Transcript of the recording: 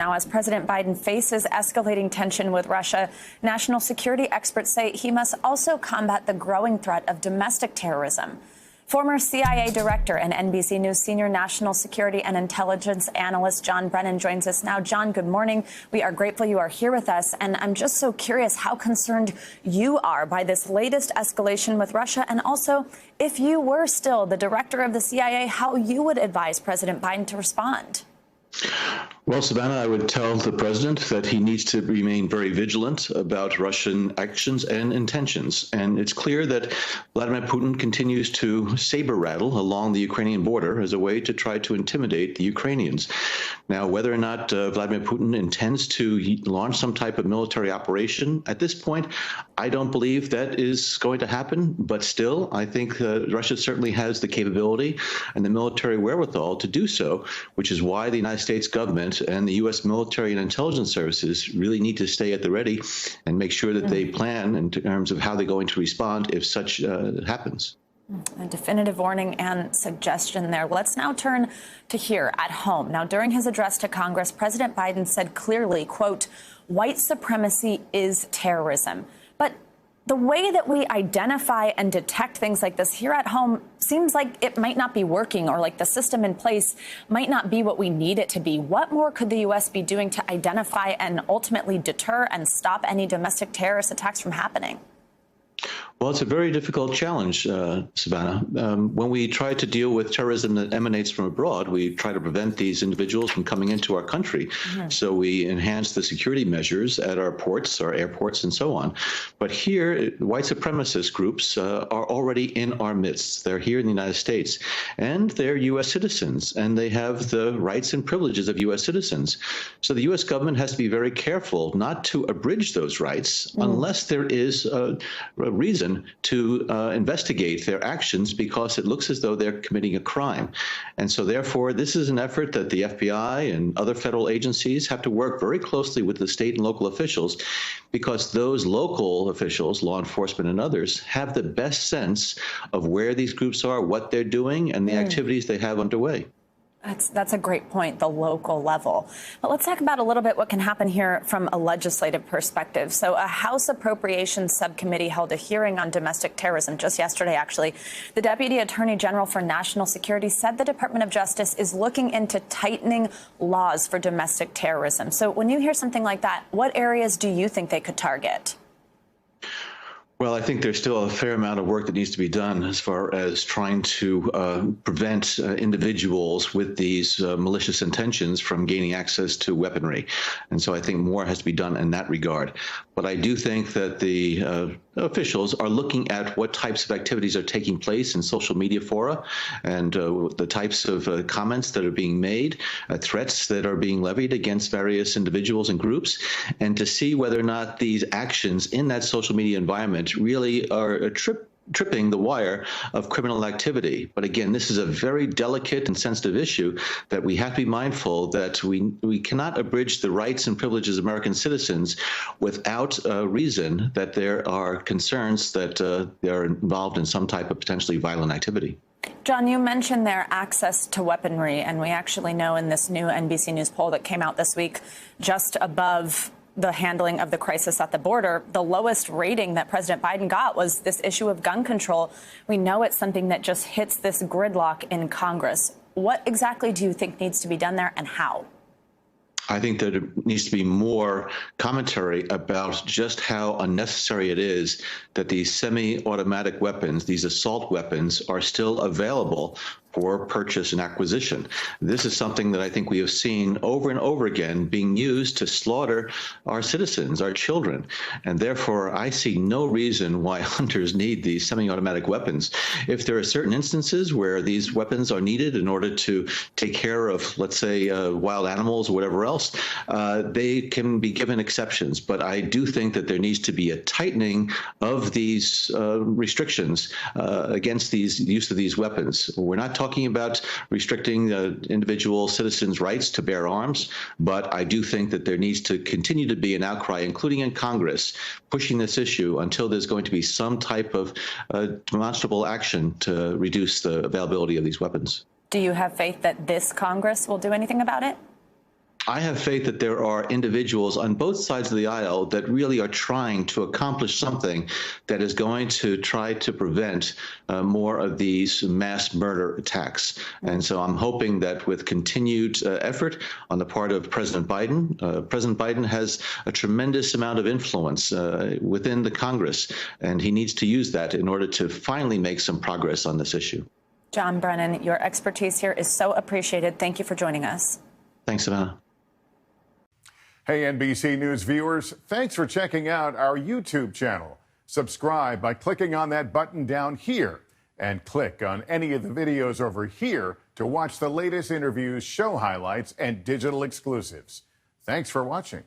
Now, as President Biden faces escalating tension with Russia, national security experts say he must also combat the growing threat of domestic terrorism. Former CIA director and NBC News senior national security and intelligence analyst John Brennan joins us now. John, good morning. We are grateful you are here with us. And I'm just so curious how concerned you are by this latest escalation with Russia. And also, if you were still the director of the CIA, how you would advise President Biden to respond. Well, Savannah, I would tell the president that he needs to remain very vigilant about Russian actions and intentions. And it's clear that Vladimir Putin continues to saber rattle along the Ukrainian border as a way to try to intimidate the Ukrainians. Now, whether or not Vladimir Putin intends to launch some type of military operation, at this point, I don't believe that is going to happen. But still, I think Russia certainly has the capability and the military wherewithal to do so, which is why the United States government and the U.S. military and intelligence services really need to stay at the ready and make sure that they plan in terms of how they're going to respond if such happens. A definitive warning and suggestion there. Let's now turn to here at home. Now, during his address to Congress, President Biden said clearly, quote, white supremacy is terrorism. But the way that we identify and detect things like this here at home seems like it might not be working, or like the system in place might not be what we need it to be. What more could the U.S. be doing to identify and ultimately deter and stop any domestic terrorist attacks from happening? Well, it's a very difficult challenge, Savannah. When we try to deal with terrorism that emanates from abroad, we try to prevent these individuals from coming into our country. So we enhance the security measures at our ports, our airports, and so on. But here, white supremacist groups are already in our midst. They're here in the United States, and they're U.S. citizens, and they have the rights and privileges of U.S. citizens. So the U.S. government has to be very careful not to abridge those rights unless there is a reason to investigate their actions, because it looks as though they're committing a crime. And so therefore, this is an effort that the FBI and other federal agencies have to work very closely with the state and local officials, because those local officials, law enforcement and others, have the best sense of where these groups are, what they're doing, and the activities they have underway. That's a great point, the local level. But let's talk about a little bit what can happen here from a legislative perspective. So a House Appropriations Subcommittee held a hearing on domestic terrorism just yesterday, actually. The Deputy Attorney General for National Security said the Department of Justice is looking into tightening laws for domestic terrorism. So when you hear something like that, what areas do you think they could target? Well, I think there's still a fair amount of work that needs to be done as far as trying to prevent individuals with these malicious intentions from gaining access to weaponry. And so I think more has to be done in that regard. But I do think that the officials are looking at what types of activities are taking place in social media fora, and the types of comments that are being made, threats that are being levied against various individuals and groups, and to see whether or not these actions in that social media environment really are tripping the wire of criminal activity. But again, this is a very delicate and sensitive issue that we have to be mindful that we cannot abridge the rights and privileges of American citizens without a reason that there are concerns that they are involved in some type of potentially violent activity. John, you mentioned their access to weaponry, and we actually know in this new NBC News poll that came out this week, just above the handling of the crisis at the border, the lowest rating that President Biden got was this issue of gun control. We know it's something that just hits this gridlock in Congress. What exactly do you think needs to be done there, and how? I think that it needs to be more commentary about just how unnecessary it is that these semi-automatic weapons, these assault weapons, are still available for purchase and acquisition. This is something that I think we have seen over and over again being used to slaughter our citizens, our children. And therefore, I see no reason why hunters need these semi-automatic weapons. If there are certain instances where these weapons are needed in order to take care of, let's say, wild animals or whatever else, they can be given exceptions. But I do think that there needs to be a tightening of these restrictions against these use of these weapons. We're not talking about restricting individual citizens' rights to bear arms, but I do think that there needs to continue to be an outcry, including in Congress, pushing this issue until there's going to be some type of demonstrable action to reduce the availability of these weapons. Do you have faith that this Congress will do anything about it? I have faith that there are individuals on both sides of the aisle that really are trying to accomplish something that is going to try to prevent more of these mass murder attacks. And so I'm hoping that with continued effort on the part of President Biden has a tremendous amount of influence within the Congress, and he needs to use that in order to finally make some progress on this issue. John Brennan, your expertise here is so appreciated. Thank you for joining us. Thanks, Savannah. Hey, NBC News viewers, thanks for checking out our YouTube channel. Subscribe by clicking on that button down here and click on any of the videos over here to watch the latest interviews, show highlights, and digital exclusives. Thanks for watching.